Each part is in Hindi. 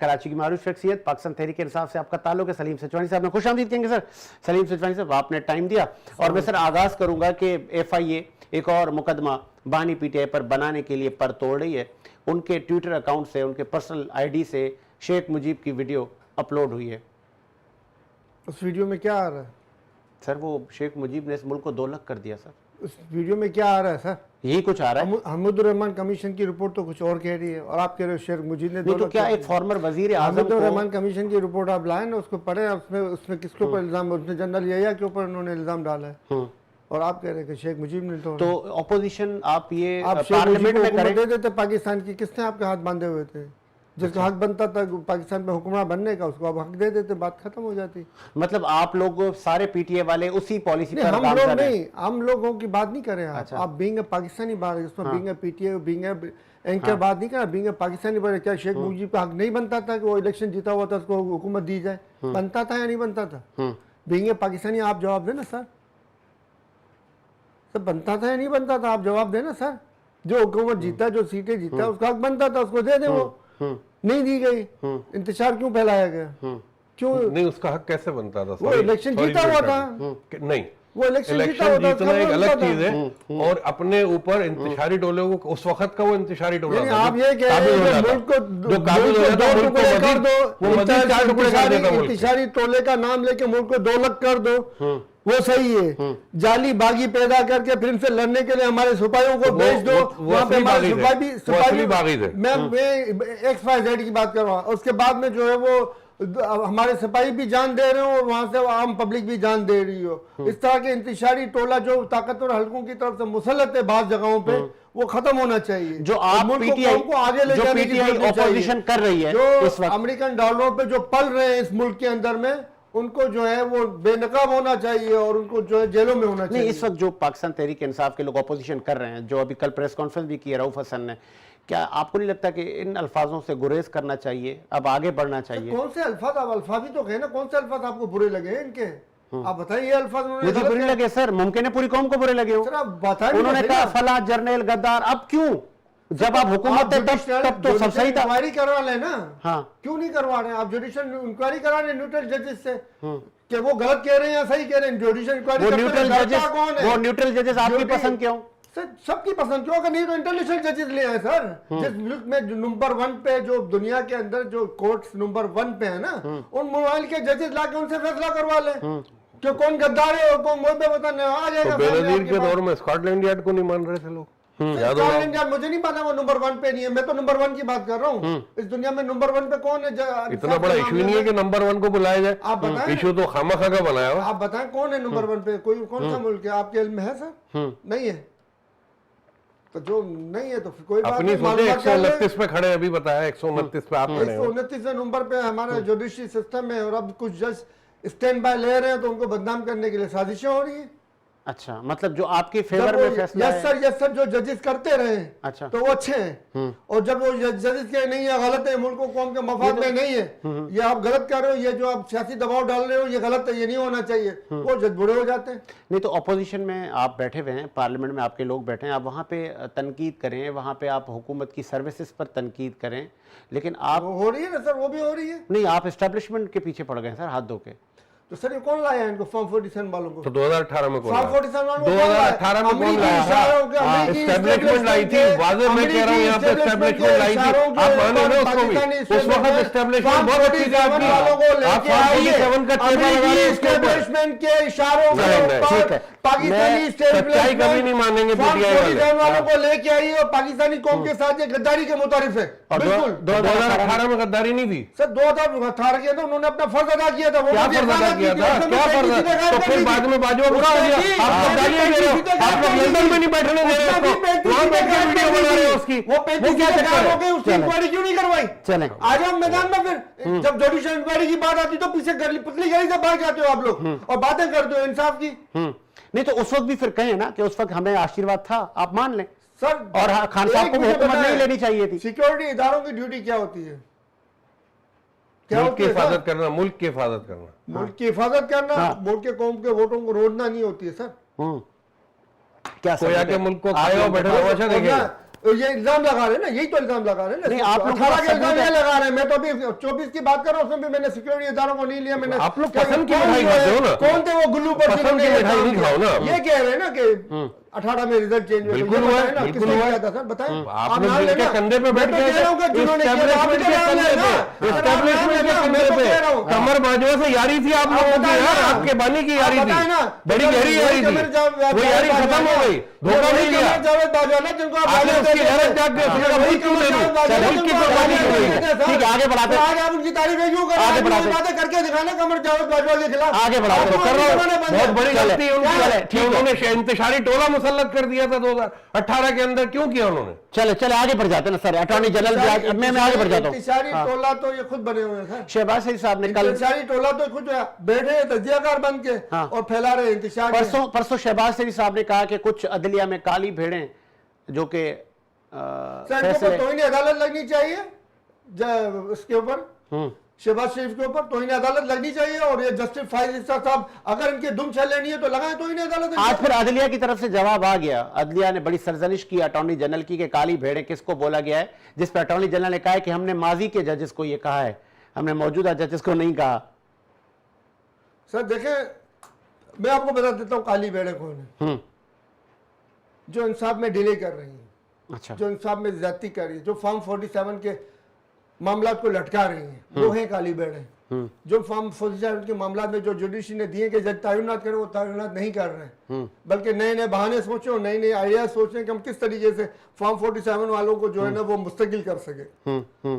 कराची की मारूफ शख्सियत पाकिस्तान तहरीक इंसाफ से आपका ताल्लुक है। सलीम सिचवानी साहब ने खुश आमदीद कहेंगे सर। सलीम सिचवानी साहब आपने टाइम दिया और मैं सर आगाज करूंगा कि FIA एक और मुकदमा बानी PTI पर बनाने के लिए पर तोड़ रही है। उनके ट्विटर अकाउंट से, उनके पर्सनल ID से शेख मुजीब की वीडियो अपलोड हुई है। उस वीडियो में क्या आ रहा है सर? वो शेख मुजीब ने इस मुल्क को 2 लाख कर दिया सर। उस वीडियो में क्या आ रहा है सर? यही कुछ आ रहा है। हमीदुर्रहमान कमीशन की रिपोर्ट तो कुछ और कह रही है और आप कह रहे हो शेख मुजीब ने तो क्या एक फॉर्मर वजीर आज़म को हमीदुर्रहमान कमीशन की रिपोर्ट आप लाए ना, उसको पढ़े, उसमें किसके ऊपर इल्जाम, उसने जनरल यहिया के ऊपर उन्होंने इल्जाम डाला है और आप कह रहे हैं कि शेख मुजीब ने तो ऑपोजिशन आप ये आप पार्लियामेंट में करें दे देते पाकिस्तान की, किसने आपके हाथ बांधे हुए थे? जिसको हक बनता था पाकिस्तान में हुक्मरान बनने का, उसको आप हक दे देते, बात खत्म हो जाती। मतलब आप लोग सारे PTI वाले उसी पॉलिसी पर हम काम लोग कर रहे हैं? नहीं, हम लोगों की बात नहीं कर रहे हैं। अच्छा। आप बीइंग पाकिस्तानी बात, इसमें बीइंग PTI बीइंग एंकर बात नहीं कर रहा, बीइंग पाकिस्तानी बात। क्या शेख मुजीब का हक नहीं बनता था कि वो इलेक्शन जीता हुआ था उसको हुकूमत दी जाए? बनता था या नहीं बनता था? बीइंग पाकिस्तानी आप जवाब देना सर। सब बनता था या नहीं बनता था? आप जवाब देना सर। जो हुकूमत जीता, जो सीटें जीता, उसका हक बनता था, उसको दे दे। वो नहीं दी गई, इंतजार क्यों फैलाया गया? क्यों नहीं? उसका हक कैसे बनता था? वो इलेक्शन जीता हुआ था। नहीं, वो इलेक्शन इलेक्शन जीतना एक अलग चीज है और अपने ऊपर इंतशारी टोले को, उस वक्त का वो इंतशारी टोला था, आप ये कह रहे हैं कि मुल्क को जो काबिल हो जाता, मुल्क को कर दो, वो मजीद 4 टुकड़े कर देता मुल्क के। इंतशारी टोले का नाम लेके मुल्क को 2 लाख कर दो, वो सही है। जाली बागी पैदा करके फिर से लड़ने के लिए हमारे सिपाहियों को भेज दो, वहां पे हमारे सिपाही थे। मैं XYZ की बात कर रहा हूँ। उसके बाद में जो है वो हमारे सिपाही भी जान दे रहे हो और वहां से आम पब्लिक भी जान दे रही हो। इस तरह के इंतशारी टोला जो ताकतवर हलकों की तरफ से मुसल्लत है बाज़ जगहों पे, वो खत्म होना चाहिए। जो आप PTI को आगे ले जाने की ऑपोजिशन कर रही है जो अमेरिकन डॉलरों पे जो पल रहे हैं इस मुल्क के अंदर में, उनको जो है वो बेनकाब होना चाहिए और उनको जो है जेलों में होना चाहिए। नहीं, इस वक्त जो पाकिस्तान तहरीक इंसाफ के लोग ऑपोजिशन कर रहे हैं, जो अभी कल प्रेस कॉन्फ्रेंस भी की है रऊफ हसन ने, क्या आपको नहीं लगता कि इन अल्फाजों से गुरेज करना चाहिए, अब आगे बढ़ना चाहिए? कौन से अल्फाज? आप अल्फाज ही तो कहे ना, कौन से अल्फाज आपको बुरे लगे हैं इनके? आप बताइए अल्फाज। मुझे बुरे लगे सर, मुमकिन है पूरी कौम को बुरे लगे हो। उन्होंने कहा फला जर्नल गद्दार। अब क्यों? जब आप हुकूमत थे तब तो सब सही था। इंक्वायरी करवा लेना। हाँ, क्यों नहीं करवा रहे? आप जुडिशियल इंक्वायरी करा रहे न्यूट्रल जजेस से कि वो गलत कह रहे हैं या सही कह रहे हैं। जुडिशियल इंक्वायरी वो न्यूट्रल जजेस आपकी पसंद क्यों? सर सबकी पसंद क्यों? अगर नहीं तो इंटरनेशनल जजेस ले आए सर। जिस मुल्क में नंबर 1 पे, जो दुनिया के अंदर जो कोर्ट्स नंबर 1 पे है ना, उन मोबाइल के जजेस लाके उनसे फैसला करवा ले कि कौन गद्दार है और कौन मुझे बताने आ जाएगा। बेनजीर के दौर में स्कॉटलैंड यार्ड को नहीं मान रहे थे लोग। स्कॉटलैंड यार्ड मुझे नहीं पता वो नंबर 1 पे नहीं है, मैं तो नंबर 1 की बात कर रहा हूँ। इस दुनिया में नंबर 1 पे कौन है? इतना बड़ा इशू नहीं है कि नंबर 1 को बुलाया जाए। आप बताएं, इशू तो खामखा का बनाया हुआ। आप बताएं कौन है नंबर 1 पे? कोई कौन सा मुल्क है आपके इल्म में है सर? नहीं है। तो जो नहीं है तो कोई बात अपनी सोचे 129 पे खड़े, अभी बताया 129 पे आप खड़े हो। 129 नंबर पे हमारा जुडिशरी सिस्टम है और अब कुछ जज स्टैंड बाय ले रहे हैं तो उनको बदनाम करने के लिए साजिशें हो रही है। अच्छा, मतलब जो आपके फेवर में फैसला है। यस सर, जो जजेस करते रहे अच्छा, तो वो अच्छे हैं। और जब वो जजेस के नहीं है, गलत है, मुल्क को कौम के मफाद में नहीं है, ये आप गलत कर रहे हो, ये जो आप सियासी दबाव डाल रहे हो ये गलत है, ये नहीं होना चाहिए, वो जज बुरे हो जाते हैं। नहीं तो अपोजिशन में आप बैठे हुए हैं, पार्लियामेंट में आपके लोग बैठे हैं, आप वहाँ पे तनकीद करें, वहाँ पे आप हुकूमत की सर्विसेज पर तनकीद करें, लेकिन आप हो रही है ना सर, वो भी हो रही है। नहीं, आप एस्टेब्लिशमेंट के पीछे पड़ गए सर हाथ धो के। तो सर ये कौन लाया इनको फॉर्म 47 वालों को? तो 2018 में कौन फॉर्म 47 वालों को 2018 में कौन लाया? एस्टेब्लिशमेंट लाई थी। वाज़ेह मैं कह रहा हूँ यहाँ पे एस्टेब्लिशमेंट लाई थी। आप माने ना उसको भी? उस वक्त एस्टेब्लिशमेंट बहुत अच्छी थी आपकी। आप 47 का टेबल लगा रहे हैं उसके ऊपर। एस्टेब्लिशमेंट के इशारों ठीक है, पाकिस्तानी सच्चाई कभी नहीं मानेंगे PTI वालों को लेके आई और पाकिस्तानी कौम के साथ ये गद्दारी के मुतारिफ है। बिल्कुल 2018 में गद्दारी नहीं थी सर। 2018 के अंदर उन्होंने अपना फर्ज अदा किया था। क्या फर्ज अदा किया था? क्या फर्ज? तो फिर बाद में बाजुआ बुरा हो गया। आप गद्दारी दे रहे हो, आप लोग लंदन में नहीं बैठने दे रहे हो, वहां बैठ के वीडियो बना रहे हो उसकी। वो 35 क्या चक्कर हो गई, उसकी इंक्वायरी क्यों नहीं करवाई? चलें आ जाओ मैदान में। फिर जब जुडिशियल इंक्वायरी की बात आती तो पीछे पतली गली से भाग जाते हो आप लोग और बातें करते हो इंसाफ की। नहीं तो उस वक्त भी फिर कहें ना कि उस वक्त हमें आशीर्वाद था, आप मान लें सर। और खान साहब को हुकूमत नहीं लेनी चाहिए थी। सिक्योरिटी इदारों की ड्यूटी क्या होती है? मुल्क की हिफाजत करना, मुल्क की हिफाजत करना, मुल्क की हिफाजत करना, मुल्क के कौम के वोटों को रोड़ना नहीं होती है सर। क्या कोई आके मुल्क को खाएगा और बैठा तमाशा देखेगा। ये इल्जाम लगा रहे हैं ना, यही तो इल्जाम लगा रहे हैं ना। नहीं, आप लोग 18 के इल्जाम सबूत ये है। लगा रहे हैं। मैं तो अभी 24 की बात कर रहा हूँ, उसमें भी मैंने सिक्योरिटी इदारों को नहीं लिया। मैंने आप लोग पसंद की मिठाई कौन खाते हो ना? कौन थे वो गुल्लू पर पसंद की मिठाई नहीं खाओ ना। ये कह रहे हैं ना कि 18 में रिजल्ट चेंज हुआ। बिल्कुल हुआ है, बिल्कुल हुआ है। सर बताएं, आप लोग जिनके कंधे पे बैठ गए एस्टेब्लिशमेंट के कंधे पे कमर बाजुओं से यारी थी आप लोगों की यार, आपके बानी की यारी थी, बड़ी गहरी यारी थी, वो यारी खत्म हो गई, धोखा नहीं दिया। जावेद बाजवा ना जिनको आप आपने उसकी गैरत जाग गई, उसने कहा मुल्क क्यों ले लूं, मुल्क की कुर्बानी क्यों नहीं है? ठीक है, आगे बढ़ाते हैं। आज आप उनकी तारीफ क्यों कर रहे हैं? आगे बढ़ाते हैं। बातें करके दिखाना कमर जावेद बाजवा के खिलाफ। आगे बढ़ाते हैं। आप कर रहा हूं, उन्होंने बहुत बड़ी चले, गलती उनकी चले, है ठीक कि है। उन्होंने इंतशारी टोला मुसल्लत कर दिया था 2018 के अंदर, क्यों किया उन्होंने? चले चले आगे बढ़ जाते हैं ना सर, अटॉर्नी जनरल मैं आगे बढ़ जाता हूँ। इंतशारी टोला तो ये खुद बने हुए हैं सर। शहबाज शरीफ साहब ने कल इंतशारी टोला तो खुद बैठे हैं तजियाकार बन के हाँ। और फैला रहे इंतशार। परसों शहबाज शरीफ साहब ने कहा कि कुछ अदलिया में काली भेड़ें जो कि सर इनके ऊपर तौहीन अदालत लगनी चाहिए। उसके ऊपर शहबाज शरीफ के ऊपर तौहीन अदालत लगनी चाहिए। और ये जस्टिस फाइज साहब अगर इनके दुम छल लेनी है तो लगाए तौहीन अदालत। आज फिर अदलिया की तरफ से जवाब आ गया। अदलिया ने बड़ी सरजनिश की अटॉर्नी जनरल की कि काली भेड़ें किसको बोला गया है, जिस पर अटॉर्नी जनरल ने कहा है कि हमने माजी के जजेस को यह कहा है, हमने मौजूदा जजेस को नहीं कहा। सर देखें, मैं आपको बता देता हूँ काली भेड़ें कौन है। जो इंसाफ में डिले कर रही है, अच्छा, जो इंसाफ में ज्यादती कर रही है, जो फॉर्म 47 के मामला को लटका रही हैं, वो है काली भेड़ें। जो फॉर्म 47 के मामला में जो जुडिशरी ने दिए कि जज तयनात करें, वो तयनात नहीं कर रहे हैं, बल्कि नए नए बहाने सोचे और नए नए आइडिया सोच रहे हैं कि हम किस तरीके से फॉर्म 47 वालों को जो है ना वो मुस्तकिल कर सके।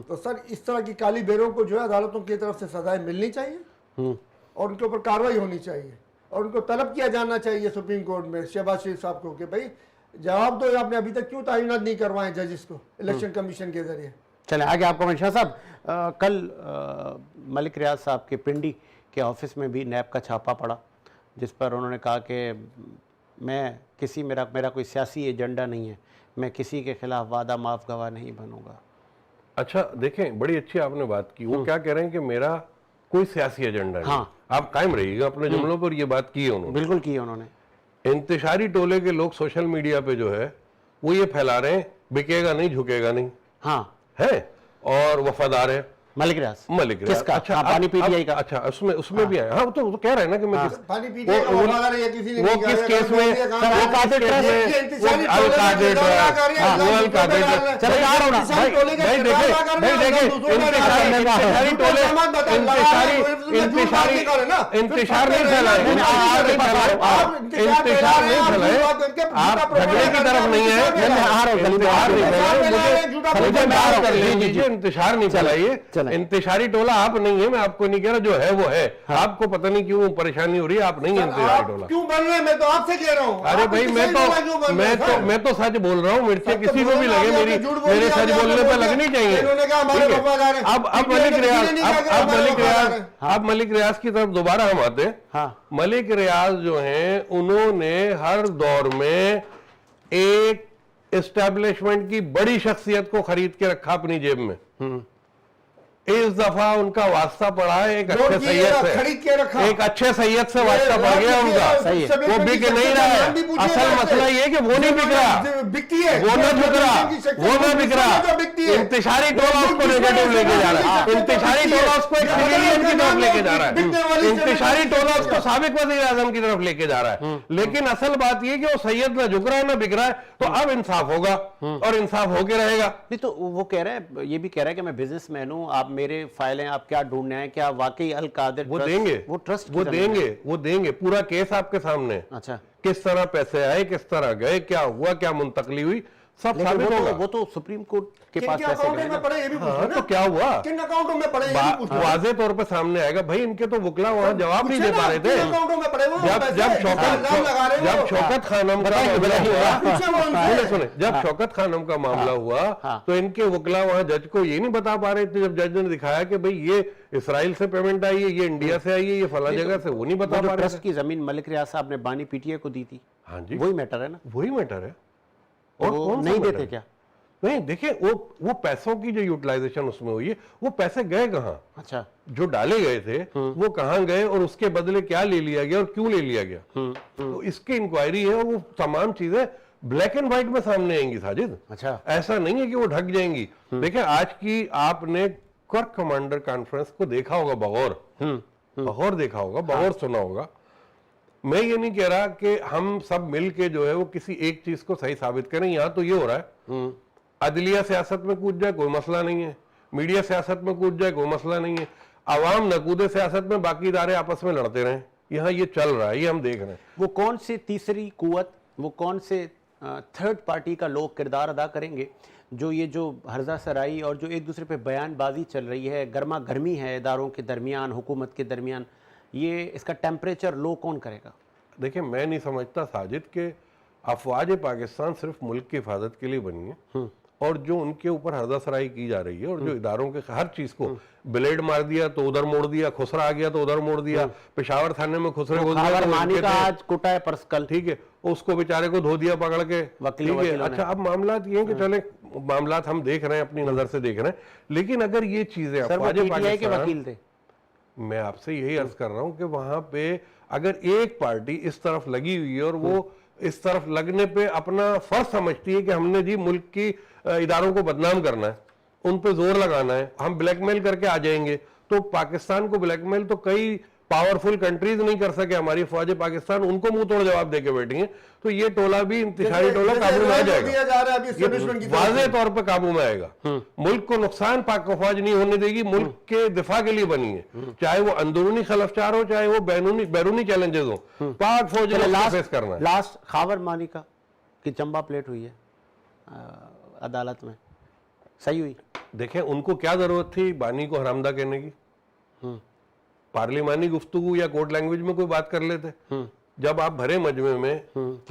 तो सर इस तरह की काली भेड़ों को जो है अदालतों की तरफ से सजाएं मिलनी चाहिए और उनके ऊपर कार्रवाई होनी चाहिए और उनको तलब किया जाना चाहिए सुप्रीम कोर्ट में शहबाज शरीफ साहब को कि भाई जवाब दो, आपने अभी तक क्यों तयनात नहीं करवाए जजेस को इलेक्शन कमीशन के जरिए। चले आगे आपको शाह साहब, कल मलिक रियाज साहब के पिंडी के ऑफिस में भी नैब का छापा पड़ा, जिस पर उन्होंने कहा कि मेरा कोई सियासी एजेंडा नहीं है, मैं किसी के खिलाफ वादा माफ गवाह नहीं बनूंगा। अच्छा देखें, बड़ी अच्छी आपने बात की। वो क्या कह रहे हैं कि मेरा कोई सियासी एजेंडा नहीं। हाँ। आप कायम रहिएगा अपने जुमलों पर, ये बात की है उन्होंने। बिल्कुल की है उन्होंने। इंतशारी टोले के लोग सोशल मीडिया पे जो है वो ये फैला रहे हैं बिकेगा नहीं झुकेगा नहीं, हाँ है, और वफादार है मलिक रियाज। मलिक रियाज। किसका? अच्छा, पानी पीटीआई का। अच्छा उसमें भी आया। हाँ वो तो कह रहे हैं ना कि मैं पानी पीटीआई का वफादार है, किसी ने वो नहीं किस कहा, केस में सर, अल कादिर ट्रस्ट ये में इंतशारी अल टोले कादिर का दौरा कर रही है, हाँ, वो अल कादिर इंतशारी चलो यार होना इंतशारी टोले का भाई किरदार देखे अदा कर भाई रहे हैं, देखे दूसरों का इंतशारी टोले इंतशार नहीं फैलाए, इंतशार नहीं फैलाए, आप झगड़े की तरफ नहीं है, इंतशार नहीं फैलाए, मुझे माफ कर लीजिए, इंतशार नहीं फैलाइए, इंतशारी टोला आप नहीं है, मैं आपको नहीं कह रहा, जो है वो है। आपको पता नहीं क्यों परेशानी हो रही है, आप नहीं है इंतशारी टोला। क्यों बन रहे हैं? मैं तो आपसे कह रहा हूँ। अरे भाई मैं तो सच बोल रहा हूँ, मिर्चें किसी को भी लगे मेरे सच बोलने पर लगनी चाहिए। अब मलिक रियाज की तरफ दोबारा हम आते हैं। हाँ। मलिक रियाज जो हैं उन्होंने हर दौर में एक एस्टेब्लिशमेंट की बड़ी शख्सियत को खरीद के रखा अपनी जेब में। इस दफा उनका वास्ता पड़ा है एक अच्छे सैयद से, खरीद के रखा, एक अच्छे सैयद से वास्ता पड़ गया उनका। सही है। वो बिक नहीं रहा है। असल मसला ये कि वो नहीं बिक रहा, बिकती है, वो ना बिक रहा, वो ना बिक रहा। इंतशारी टोला उसको नेगेटिव लेके जा रहा है, इंतशारी टोला उसको एक सिविलियन की तरफ लेके जा रहा है, इंतशारी टोला उसको साबिक वज़ीर आज़म की तरफ लेके जा रहा है। लेकिन असल बात ये कि वो सैयद ना झुक रहा है ना बिक रहा है। तो अब इंसाफ होगा और इंसाफ होके रहेगा। नहीं तो वो कह रहा है, ये भी कह रहा है कि मैं बिजनेसमैन हूं, आप मेरे फाइलें आप क्या ढूंढने हैं, क्या वाकई अल कादिर वो देंगे, वो ट्रस्ट वो देंगे पूरा केस आपके सामने। अच्छा, किस तरह पैसे आए, किस तरह गए, क्या हुआ, क्या मुंतकली हुई, सब साबित होगा। वो तो सुप्रीम कोर्ट के पास पैसे अकाउंट गए में ना। पड़े ये भी पूछो हाँ, ना। तो क्या हुआ, किन अकाउंटों में पड़े ये भी पूछो। वाज़े तौर पे सामने आएगा। भाई इनके तो वकला वहां जवाब नहीं दे पा रहे थे। अकाउंटों में पड़े वो जब शौकत खानम का मामला हुआ, सुने जब शौकत खानम का मामला हुआ तो इनके वकला वहां जज को ये नहीं बता पा रहे थे। जब जज ने दिखाया कि भाई ये इसराइल से पेमेंट आई है, ये इंडिया से आई है, ये फला जगह से, वो नहीं बता पा रहे। ट्रस्ट की जमीन मलिक रियाज साहब ने बानी पीटीए को दी थी। हाँ जी, वही मैटर है ना, वही मैटर है। और वो कौन सा नहीं मैटर देते है? क्या? नहीं देखिए, वो पैसों की जो यूटिलाइजेशन उसमें हुई है, वो पैसे गए कहाँ, अच्छा, जो डाले गए थे वो कहाँ गए और उसके बदले क्या ले लिया गया और क्यों ले लिया गया, तो इसकी इंक्वायरी है। और वो तमाम चीजें ब्लैक एंड व्हाइट में सामने आएंगी साजिद। अच्छा, ऐसा नहीं है कि वो ढक जाएंगी। देखिए आज की आपने कोर कमांडर कॉन्फ्रेंस को देखा होगा बगौर, बगौर देखा होगा, बगौर सुना होगा। मैं ये नहीं कह रहा कि हम सब मिल के जो है वो किसी एक चीज को सही साबित करें। यहां तो ये हो रहा है, अदलिया सियासत में कूद जाए कोई मसला नहीं है, मीडिया सियासत में कूद जाए कोई मसला नहीं है, आवाम न कूदे सियासत में, बाकी इदारे आपस में लड़ते रहें। यहाँ ये चल रहा है, ये हम देख रहे हैं। वो कौन सी तीसरी कुव्वत, वो कौन से थर्ड पार्टी का लोग किरदार अदा करेंगे जो ये जो हर्जा सराई और जो एक दूसरे पे बयानबाजी चल रही है, गर्मा गर्मी है इदारों के दरमियान, हुकूमत के दरमियान, ये इसका टेम्परेचर लो कौन करेगा? देखिए मैं नहीं समझता साजिद के अफवाज पाकिस्तान सिर्फ मुल्क की हिफाजत के लिए बनी है, और जो उनके ऊपर हरदासराई की जा रही है और जो इदारों के हर चीज को ब्लेड मार दिया तो उधर मोड़ दिया, खुसरा आ गया तो उधर मोड़ दिया, पेशावर थाने में खुसरे घुस गए तो मानी का आज कुटा है पर्सकल, ठीक है, उसको बेचारे को धो दिया पकड़ के, ठीक है। अच्छा अब मामला ये है कि चले मामला हम देख रहे हैं, अपनी नजर से देख रहे हैं, लेकिन अगर ये चीजें के वकील थे, मैं आपसे यही अर्ज कर रहा हूं कि वहां पे अगर एक पार्टी इस तरफ लगी हुई है और वो इस तरफ लगने पे अपना फर्ज समझती है कि हमने जी मुल्क की इदारों को बदनाम करना है, उन पे जोर लगाना है, हम ब्लैकमेल करके आ जाएंगे, तो पाकिस्तान को ब्लैकमेल तो कई पावरफुल कंट्रीज नहीं कर सके, हमारी फौज पाकिस्तान उनको मुंह तोड़ जवाब देके बैठी है। तो ये टोला भी इंतशारी टोला काबू में आ जाएगा, वाज़ेह तौर पर काबू में आएगा। मुल्क को नुकसान पाक फौज नहीं होने देगी, मुल्क के दिफा के लिए बनी है, चाहे वो अंदरूनी खलफचार हो चाहे वो बैरूनी चैलेंजेस हो, पाक फौज ने फेस करना है। लास्ट खावर मानिका की चंबा प्लेट हुई है अदालत में, सही हुई? देखें उनको क्या जरूरत थी बानी को हरामदा कहने की? पार्लिमानी गुफ्तगू या कोर्ट लैंग्वेज में कोई बात कर लेते। जब आप भरे मजमे में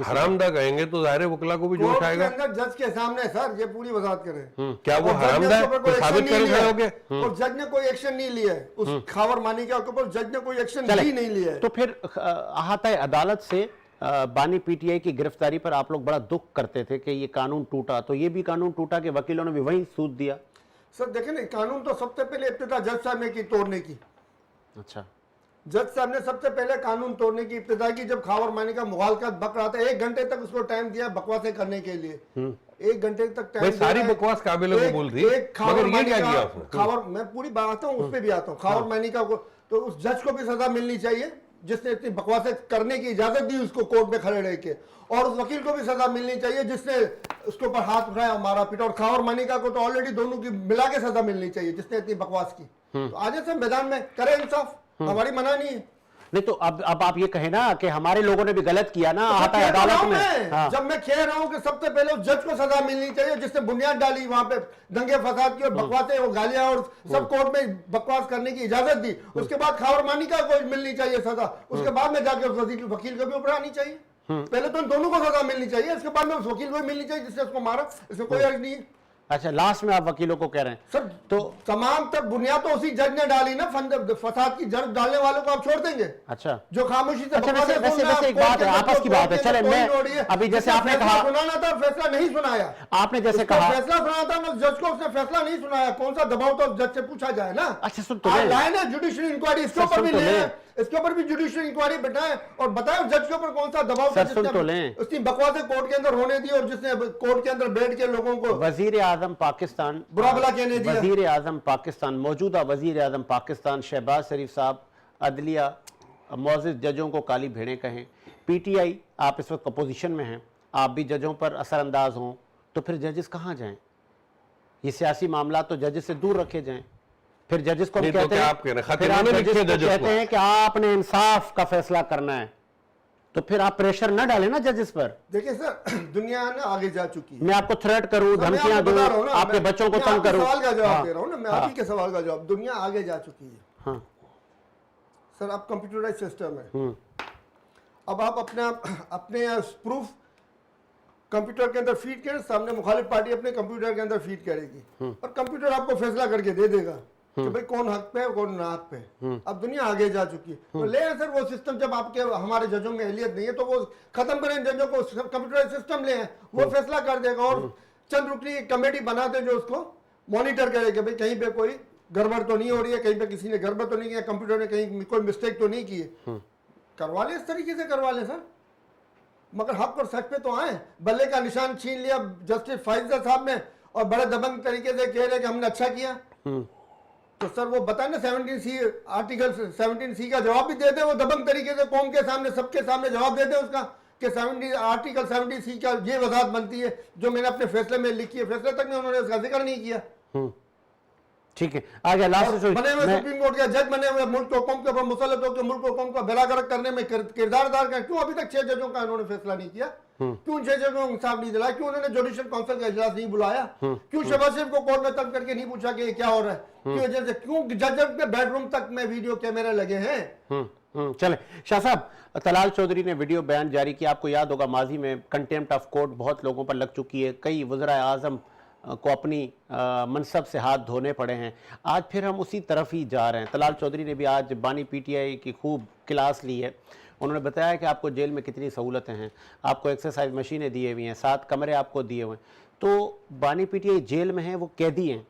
हरामदा कहेंगे तो जाहिर वकला को भी जोश आएगा। जज के सामने सर ये पूरी वजाहत करें, क्या वो हरामदा तो साबित करोगे? और जज ने कोई एक्शन नहीं लिया है उस खावर मानिका के ऊपर, जज ने कोई एक्शन ही नहीं लिया है। तो फिर अहाता अदालत से बानी पीटीआई की गिरफ्तारी पर आप लोग बड़ा दुख करते थे कि ये कानून टूटा, तो ये भी कानून टूटा कि वकीलों ने भी वही सूद दिया? सर देखें ना, कानून तो सबसे पहले इब्तिदा जज साहब ने की तोड़ने की। अच्छा, जज साहब ने सबसे पहले कानून तोड़ने की इब्तिदा की। जब खावर मानिका मुगालकत बक रहा था, 1 घंटे तक उसको टाइम दिया बकवासें करने के लिए, 1 घंटे तक टाइम। सारी बकवास काबिल कबूल थी, मगर ये क्या किया उसने? खावर, मैं पूरी बात आता हूँ, उस पर भी आता हूँ। खावर मानिका को तो उस जज को भी सजा मिलनी चाहिए जिसने इतनी बकवासें करने की इजाजत दी उसको कोर्ट में खड़े रह के, और उस वकील को भी सजा मिलनी चाहिए जिसने उसके ऊपर हाथ उठाया, मारा पीटा। और खावर मानिका को तो ऑलरेडी दोनों की मिला के सजा मिलनी चाहिए जिसने इतनी बकवास की। तो आज से मैदान में करें इंसाफ, हमारी मना नहीं है। नहीं तो अब आप ये कहें ना कि हमारे लोगों ने भी गलत किया ना तो अदालत में। हाँ। जब मैं कह रहा हूं कि सबसे पहले उस जज को सजा मिलनी चाहिए जिसने बुनियाद डाली वहां पे दंगे फसाद की और बकवासें और गालियां और सब कोर्ट में बकवास करने की इजाजत दी। उसके बाद खावर मानिका को मिलनी चाहिए सजा, उसके बाद में जाके उस वकील को भी ऊपर आनी चाहिए। पहले तो इन दोनों को सजा मिलनी चाहिए, इसके बाद में उस वकील को मिलनी चाहिए जिसने उसको मारा। इसमें कोई अर्ज नहीं है। अच्छा, लास्ट में आप वकीलों को कह रहे हैं सर, तो तमाम तक बुनियाद तो उसी जज ने डाली ना, फसाद की जड़ डालने वालों को आप छोड़ देंगे? अच्छा, जो खामोशी से अच्छा, वैसे एक बात है, आपस की बात है। चले मैं अभी जैसे आपने कहा सुनाना था, फैसला नहीं सुनाया। आपने जैसे कहा फैसला सुनाना था, जज को उसने फैसला नहीं सुनाया, कौन सा दबाव तो जज से पूछा जाए ना। अच्छा सुन तो लाए ना जुडिशियल इंक्वायरी, इसके ऊपर भी ले, इसके ऊपर भी जुडिशियल इंक्वायरी बैठाएं और बताएं जज के ऊपर कौन सा दबाव उसकी बकवासें कोर्ट के अंदर होने दी और जिसने कोर्ट के अंदर बैठ के लोगों को वजीर आजम पाकिस्तान बुरा भला कहने दिया। वजीर आजम पाकिस्तान, मौजूदा वजीर आजम पाकिस्तान शहबाज शरीफ साहब अदलिया मौजूद जजों को काली भेड़ें कहें। पीटीआई आप इस वक्त अपोजिशन में हैं, आप भी जजों पर असरअंदाज हों, तो फिर जजेस कहाँ जाएं? ये सियासी मामला तो जजेस से दूर रखे जाएं। फिर जजेस को कहते हैं कि आपने इंसाफ का फैसला करना है, तो फिर आप प्रेशर ना डालें ना जजेस पर। देखिए सर, दुनिया ना आगे जा चुकी है। मैं आपको थ्रेट करूं, धमकियां दूं, आपके बच्चों को तंग करूं। सवाल का जवाब दे रहा हूं ना मैं, आप ही के सवाल का जवाब। दुनिया आगे जा चुकी है। हाँ सर, अब कंप्यूटराइज सिस्टम है। अब आप अपने प्रूफ कंप्यूटर के अंदर फीड करें, सामने मुखालिफ पार्टी अपने कंप्यूटर के अंदर फीड करेगी और कंप्यूटर आपको फैसला करके दे देगा कि भाई कौन हक पे है कौन ना हक पे। अब दुनिया आगे जा चुकी है, तो ले सर वो सिस्टम। जब आपके हमारे जजों में एहलियत नहीं है तो वो खत्म करें जजों को, कंप्यूटर सिस्टम ले, वो फैसला कर देगा। और चंद रुकनी कमेटी बना दे जो उसको मॉनिटर करे कि भाई कहीं पे कोई गड़बड़ तो नहीं हो रही है, कहीं पे किसी ने गड़बड़ तो नहीं किया, कंप्यूटर ने कहीं कोई मिस्टेक तो नहीं की है। करवा ले, इस तरीके से करवा ले सर। मगर हक और सच पे तो आए। बल्ले का निशान छीन लिया जस्टिस फाइजर साहब ने और बड़े दबंग तरीके से कह रहे कि हमने अच्छा किया। तो सर वो बताए ना 17C आर्टिकल 17C का जवाब भी दे दे, वो दबंग तरीके से कौम के सामने सबके सामने जवाब दे दे उसका कि आर्टिकल 70C का ये वजाहत बनती है जो मैंने अपने फैसले में लिखी है। फैसले तक में उन्होंने उसका जिक्र नहीं किया। ठीक है, आगे लास्ट बने हुए सुप्रीम कोर्ट के जज बने हुए मुल्क को कौम के ऊपर मुसल्लत होकर मुल्क को कौम का बेलागरक करने में किरदार अदा कर, क्यों अभी तक 6 जजों का उन्होंने फैसला नहीं किया? क्यों 6 जजों को इंसाफ नहीं दिलाया? क्यों उन्होंने जुडिशियल काउंसिल का इजलास नहीं बुलाया? क्यों शहबाज शरीफ को कोर्ट में तलब करके नहीं पूछा कि क्या हो रहा है? क्यों जज के बेडरूम तक में वीडियो कैमरे लगे हैं? चले शाह साहब, तलाल चौधरी ने वीडियो बयान जारी किया। आपको याद होगा माजी में कंटेम्प्ट ऑफ कोर्ट बहुत लोगों पर लग चुकी है, कई वज़राए आज़म को अपनी मनसब से हाथ धोने पड़े हैं। आज फिर हम उसी तरफ ही जा रहे हैं। तलाल चौधरी ने भी आज बानी पीटीआई की खूब क्लास ली है। उन्होंने बताया कि आपको जेल में कितनी सहूलतें हैं, आपको एक्सरसाइज मशीनें दिए हुई हैं, 7 कमरे आपको दिए हुए हैं। तो बानी पीटीआई जेल में है, वो कैदी हैं,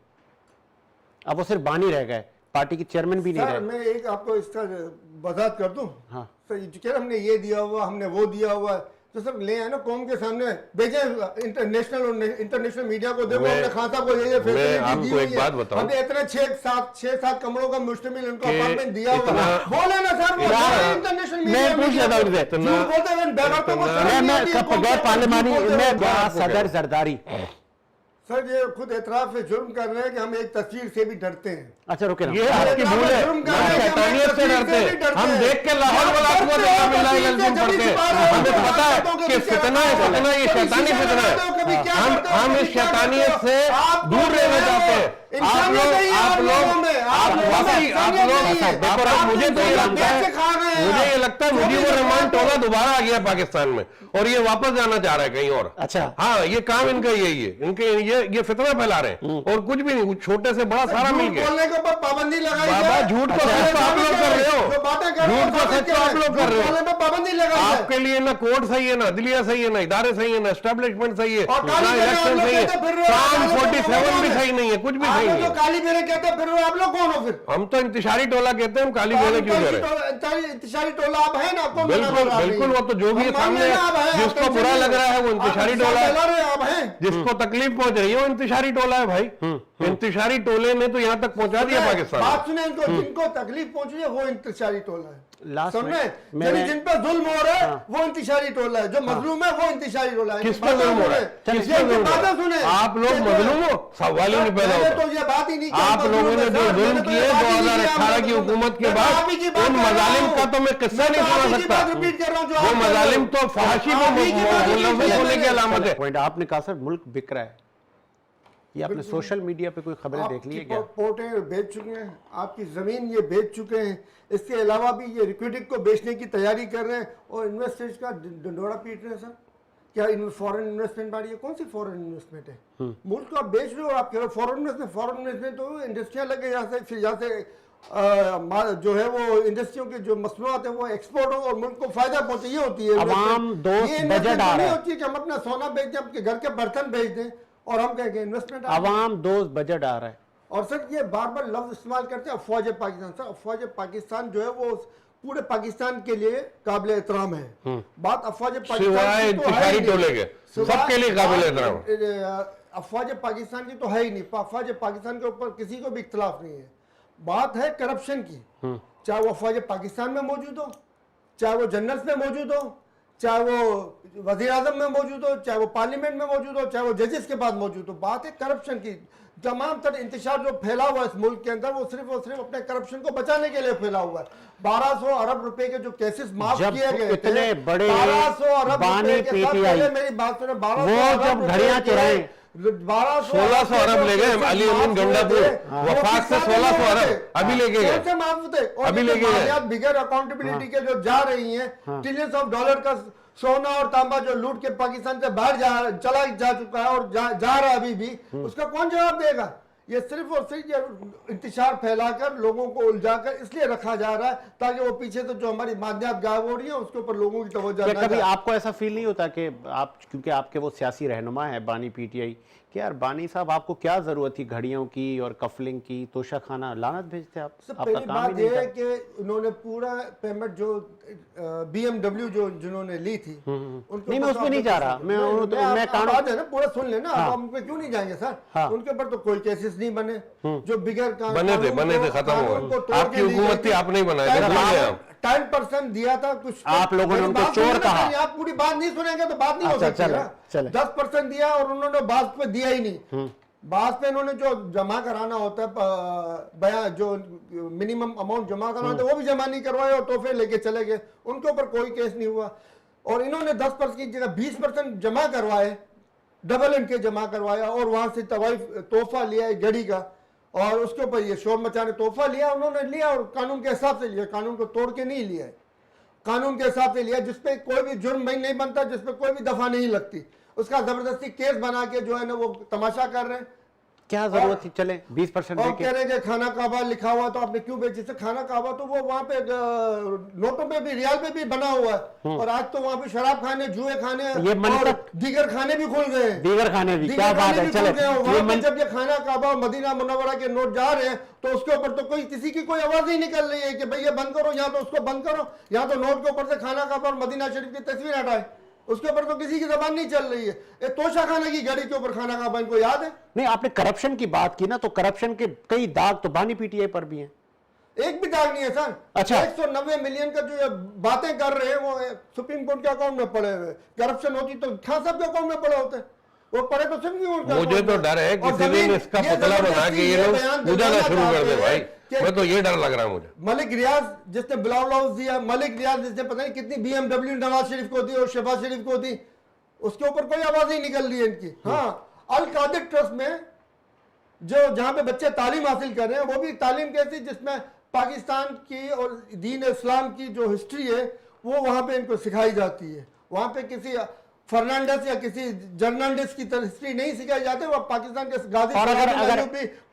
अब वो सिर्फ बानी रह गए, पार्टी के चेयरमैन भी नहीं रहे। मैं एक आपको इसका वजाहत कर दूं। हाँ सर, हमने ये दिया हुआ, हमने वो दिया हुआ, तो सब ले आए ना कौम के सामने भेजे, इंटरनेशनल और इंटरनेशनल मीडिया को देखो हमने खान साहब को ये फैसिलिटी दी हुई है, हमने इतने 6-7 कमरों का मुश्तमिल उनको अपार्टमेंट दिया हुआ। बोले ना सर, वो इंटरनेशनल मीडिया मैं पूछ लेता हूं पार्लिमानी में सदर जरदारी सर ये खुद एतराफ से जुर्म कर रहे हैं कि हम एक तस्वीर से भी डरते हैं। अच्छा रुके ना, ये आपकी भूल है, शैतानियत से डरते हैं। हम देख के लाहौर वाला को पढ़ते हैं, हमें पता है कि फितना है, ये शैतानी फितना है। हम इस शैतानियत से दूर रहना चाहते हैं। आप लोग मुझे तो ये लगता है मुजीबुर रहमान टोला दोबारा आ गया पाकिस्तान में और ये वापस जाना चाह रहा है कहीं और। अच्छा हाँ, ये काम इनका यही है, इनके ये फितना फैला रहे हैं और कुछ भी नहीं, छोटे से बड़ा सारा मिल गया। बोलने के ऊपर पाबंदी लगाई बाबा, झूठ को सच आप लोग कर रहे हो, झूठ को सच आप लोग कर रहे हो। पाबंदी लगाई आपके लिए ना कोर्ट सही है, ना अदलिया सही है, ना इदारे सही है, ना एस्टेब्लिशमेंट सही है, ना इलेक्शन सही है, काम 47 भी सही नहीं है, कुछ भी सही नहीं है। काली बेरे कहते हैं, फिर आप लोग कौन हो? फिर हम तो इंतशारी टोला कहते हैं, हम काली बेरे क्यों कह रहे हैं? इंतशारी टोला आप है ना? बिल्कुल बिल्कुल, वो तो जो भी सामने जिसको बुरा लग रहा है वो इंतशारी टोला है, जिसको तकलीफ पहुंच रही है वो इंतशारी टोला है भाई। इंतशारी टोले ने तो यहाँ तक पहुंचा दिया पाकिस्तान। बात सुने, जिनको तकलीफ पहुंच रही है वो इंतशारी टोला है। सुनने जिन पर जुल्म हो रहा है वो इंतशारी टोला है, जो मजलूम है वो इंतशारी टोला है। किस पर जुल्म हो रहा है? किस पर जुल्म हो रहा है? आप लोग मजलूम हो, सवाल ही नहीं पैदा होता। तो ये बात ही नहीं, आप लोगों ने जो जुल्म किए 2018 की हुकूमत के बाद, उन मजालिम का तो मैं किस्सा नहीं सुना सकता। वो मजालिम तो फहाशी होने की अलामत है। पॉइंट आपने कहा सर मुल्क बिक रहा है, ये आपने सोशल मीडिया पे कोई खबरें देख ली है क्या? पोर्टें बेच चुके हैं, आपकी जमीन ये बेच चुके हैं, इसके अलावा भी ये रिक्विडिक को बेचने की तैयारी कर रहे हैं और इन्वेस्टर्स का डंडोरा पीट रहे हैं। सर क्या फॉरेन इन्वेस्टमेंट बारी है? कौन सी फॉरेन इन्वेस्टमेंट है? मुल्क को आप बेच रहे हो और आप कह रहे हो फॉरेन इन्वेस्टमेंट तो इंडस्ट्रियाँ लगे यहाँ से, फिर यहाँ से जो है वो इंडस्ट्रियों के जो मसनूआत है वो एक्सपोर्ट हो और मुल्क को फायदा पहुंचे, ये होती है अवाम दोस्त बजट आ रहा है। होती है कि हम अपना सोना बेच दें, आपके घर के बर्तन बेच दें और हम कहेंगे इन्वेस्टमेंट। अवाम दोस्त बजट आ रहा है। और सर ये बार बार लफ्ज इस्तेमाल करते हैं अफवाज पाकिस्तान। सर अफवाज पाकिस्तान जो है वो पूरे पाकिस्तान के लिए काबिल एहतराम है। बात अफवाज पाकिस्तान टोले के सबके लिए काबिल एहतराम, अफवाज पाकिस्तान की तो है ही नहीं। अफवाज पाकिस्तान के ऊपर किसी को भी इख्तलाफ नहीं है। बात है करप्शन की, चाहे वो अफवाज पाकिस्तान में मौजूद हो, चाहे वो जनरल्स में मौजूद हो, चाहे वो वजीर आजम में मौजूद हो, चाहे वो पार्लियामेंट में मौजूद हो, चाहे वो जजेस के पास मौजूद हो। बात है करप्शन की। तमाम तर इंतशार जो फैला हुआ है इस मुल्क के अंदर वो सिर्फ और सिर्फ अपने करप्शन को बचाने के लिए फैला हुआ है। 1200 अरब रुपए के जो केसेस माफ किए गए थे, 1200 अरब रुपए के साथ, पहले मेरी बात सुने, 1600 अरब ले गए अली अमीन गंडापुर, वफाक से 1600 अरब अभी लेके गए, माफ थे। अभी लेके गए। बिगर अकाउंटेबिलिटी के जो जा रही हैं, ट्रिलियंस ऑफ डॉलर का सोना और तांबा जो लूट के पाकिस्तान से बाहर चला जा चुका है और जा रहा है अभी भी, उसका कौन जवाब देगा? ये सिर्फ और सिर्फ ये इंतशार फैलाकर लोगों को उलझाकर इसलिए रखा जा रहा है ताकि वो पीछे से जो हमारी मादियात गायब हो रही है उसके ऊपर लोगों की तवज्जो। कभी आपको ऐसा फील नहीं होता कि आप, क्योंकि आपके वो सियासी रहनुमा है बानी पीटीआई, कि यार बानी साहब आपको क्या जरूरत थी घड़ियों की और कफलिंग की, तोशा खाना लानत भेजते आप, सब आपका पहली काम ही बात नहीं यह है था। कि उन्होंने पूरा पेमेंट जो BMW जो जिन्होंने ली थी उनके नहीं, मैं ऊपर उसमें तो नहीं आप जा कुछ रहा, नहीं- मैं आप कानून बात है ना पूरा सुन लेना, हाँ। आप हम पे क्यों नहीं जाएंगे सर। हाँ। उनके ऊपर तो कोई केसेस नहीं बने जो बिगैर बने थे, खत्म हो गए। आपकी हुकूमत थी, आपने ही बनाए थे, भूल गए आप। 10% दिया था कुछ। आप लोगों ने मेरी उनको बात चोर सुनिए ना, कहा। पहले आप पूरी बात नहीं सुनेंगे तो बात नहीं हो अच्छा, सकती चले, ना। चले। 10% दिया और उन्होंने बात पे दिया ही नहीं। बात पे इन्होंने जो जमा कराना होता है बयान जो मिनिमम अमाउंट जमा कराना होता है वो भी जमा नहीं करवाए और तोहफे लेके चले गए, उनके ऊपर कोई केस नहीं हुआ। और इन्होंने 10% की जगह 20% जमा करवाए, डबल इनके जमा करवाया और वहां से तवाइफ तोहफा लिया एक घड़ी का और उसके ऊपर ये शोर मचाने तोहफा लिया उन्होंने लिया और कानून के हिसाब से लिया, कानून को तोड़ के नहीं लिया है, कानून के हिसाब से लिया जिसपे कोई भी जुर्म नहीं बनता, जिसपे कोई भी दफा नहीं लगती, उसका जबरदस्ती केस बना के जो है ना वो तमाशा कर रहे हैं। क्या जरूरत थी, चले 20% और देके। कह रहे हैं कि खाना काबा लिखा हुआ तो आपने क्यों बेची? से खाना काबा तो वो वहां पे नोटों पे भी रियाल पे भी बना हुआ है और आज तो वहां पे शराब खाने, जुए खाने ये और दीगर खाने भी खुल गए हैं। दीगर खाने भी, क्या बात है, चले वहां पे जब ये खाना काबा और मदीना मुनव्वरा के नोट जा रहे हैं तो उसके ऊपर तो कोई किसी की कोई आवाज नहीं निकल रही है कि भाई ये बंद करो, यहाँ तो उसको बंद करो, यहाँ तो नोट के ऊपर से खाना काबा और मदीना शरीफ की तस्वीर हटाए, उसके ऊपर तो किसी की जबान नहीं चल रही है। ये तोशा खाना की घड़ी के ऊपर खाना काबा इनको याद है? नहीं, आपने करप्शन की बात की ना, तो करप्शन के कई दाग तो बानी पीटीआई पर भी हैं। एक भी दाग नहीं है सर। अच्छा। 190 मिलियन का जो ये बातें कर रहे हैं वो सुप्रीम कोर्ट के अकाउंट में पड़े हुए। करप्शन होती तो खान साहब के अकाउंट में पड़े होते, वो पड़े तो सुप्रीम कोर्ट के मुझे अकाउंट तो में। डर है और किसी जमीन दिन इसका ये पुतला बना जबरदस्ती के ये लोग बयान पूजा दिलाना शुरू कर चाहते दे हैं भाई, कि मैं तो ये डर लग रहा है मुझे। मलिक रियाज जिसने ब्लाउ लाउस दिया, मलिक रियाज जिसने पता नहीं कितनी BMW नवाज शरीफ को दी और शहबाज शरीफ को दी, उसके ऊपर कोई आवाज नहीं निकल रही है इनकी। हाँ, अल कादिर ट्रस्ट में जो जहां पे बच्चे तालीम हासिल कर रहे हैं वो भी तालीम कैसी जिसमें पाकिस्तान की और दीन इस्लाम की जो हिस्ट्री है वो वहां पे इनको सिखाई जाती है। वहां पे किसी फर्नांडिस या किसी जर्नांडिस की तरह हिस्ट्री नहीं सिखाई जाती, वो पाकिस्तान के गाजी और अगर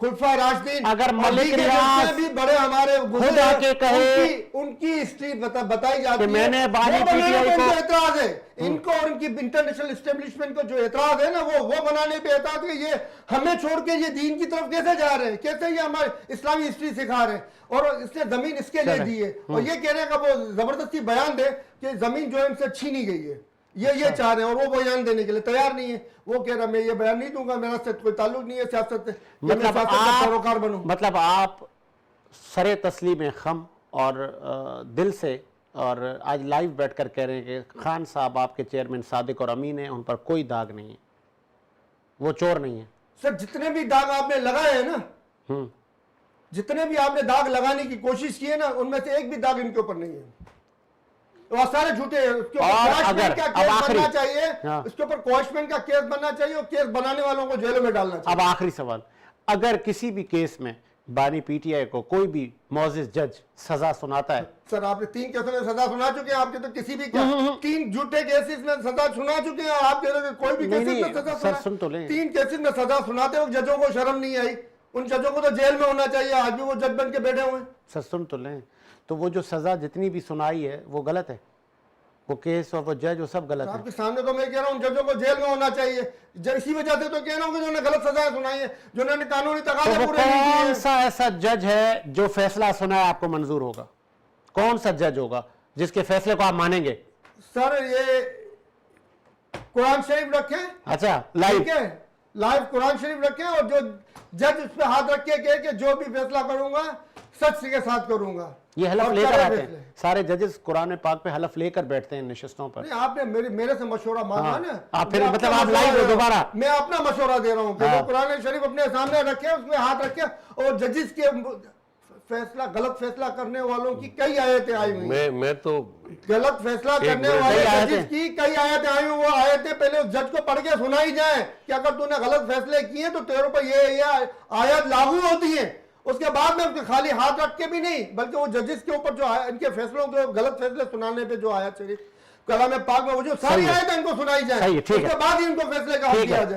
खुलफा राजदीन अगर और मलिक दीगर रियाज जितने भी बड़े हमारे गुजरे खुद आके कहे उनकी हिस्ट्री बताई जाती कि है। मैंने बानी वो बनाने PTI पे इनको को- एतराज है, इनको और इनकी इंटरनेशनल एस्टेब्लिशमेंट को जो एतराज है ना वो बनाने पे एतराज है। ये हमें छोड़ के ये दीन की तरफ कैसे जा रहे हैं, कैसे ये हमारे इस्लामी हिस्ट्री सिखा रहे हैं और इसने जमीन इसके लिए दी है और ये कह रहे हैं कि वो जबरदस्ती बयान दे कि जमीन जो है इनसे छीनी गई है, ये चाह रहे हैं और वो बयान देने के लिए तैयार नहीं है। वो कह रहा मैं ये बयान नहीं दूंगा, मेरा से कोई ताल्लुक नहीं है सियासत से, मैं सियासत का पैरोकार बनूं। मतलब आप सरे तस्लीम खम और दिल से और आज लाइव बैठकर कह रहे हैं कि खान साहब आपके चेयरमैन सादिक और अमीन हैं, उन पर कोई दाग नहीं है, वो चोर नहीं है। सर जितने भी दाग आपने लगाए हैं ना, जितने भी आपने दाग लगाने की कोशिश की है ना, उनमें से एक भी दाग इनके ऊपर नहीं है, वो सारे झूठे हैं। उसके ऊपर और कोएश्चमेंट अगर का अब केस आखिरी- बनना चाहिए, हाँ। उसके ऊपर कोएश्चमेंट का केस बनना चाहिए और केस बनाने वालों को जेलों में डालना चाहिए। अब आखिरी सवाल, अगर किसी भी केस में बानी पीटीआई को कोई भी मौजिज जज सजा सुनाता है, सर आपने 3 केसों में सजा सुना चुके हैं, आपके तो किसी भी 3 झूठे केसेस में सजा सुना चुके हैं और आप कह रहे हैं कोई भी नहीं, केसेस में नहीं, सजा सर, सुना। सुन तो लें। 3 केसेस में सजा सुनाते वक्त जजों को शर्म नहीं आई, उन जजों को तो जेल में होना चाहिए, आज भी वो जज बन के बैठे हुए हैं। सर सुन तो लें, तो वो जो सजा जितनी भी सुनाई है वो गलत है, वो केस और वो जज वो सब गलत है। आपके सामने तो मैं कह रहा हूँ जजों को जेल में होना चाहिए, इसी वजह से तो कह रहा हूँ कि जिन्होंने गलत सजाएं सुनाई है, जिन्होंने कानूनी तो तकाजे वो पूरे नहीं किए कौन हैं। सा ऐसा जज है जो फैसला सुनाए आपको मंजूर होगा? कौन सा जज होगा जिसके फैसले को आप मानेंगे? सर ये कुरान शरीफ रखें, अच्छा, लाइव ठीक है, लाइव कुरान शरीफ रखें और जो जज उस पर हाथ रख के कहे कि जो भी फैसला करूंगा सच के साथ करूंगा। ये हलफ और लेकर करे आते फैसले। हैं, सारे जजेस कुरान पाक पे हलफ लेकर बैठते हैं निशस्तों पर। नहीं आपने मेरे से मशवरा मांगा हाँ, ना, आप फिर मैं मतलब अपना आप मशवरा लाइव हो दे रहा हूं। दोबारा? मैं अपना मशवरा दे रहा हूँ कि हाँ। वो कुरान शरीफ अपने सामने रखे, उसमें हाथ रखे और जजेस के फैसला गलत फैसला करने वालों की कई आयतें आई हुई हैं। मैं तो गलत फैसला करने मिनट, वाले कई आयतें। जजेस की कई आयतें आई हुई, वो आयतें पहले उस जज को पढ़ के सुनाई जाए कि अगर तूने गलत फैसले किए तो तेरे पर ये आयत लागू होती है। उसके बाद में उसके खाली हाथ रख के भी नहीं, बल्कि वो जजेस के ऊपर जो इनके फैसलों के गलत फैसले सुनाने पे जो आयत शरीफ कलाम पाक में वो जो सारी सही है। आयतें इनको सुनाई जाए, सही है, ठीक है। उसके बाद ही इनको फैसले का हक ठीक दिया है। जाए।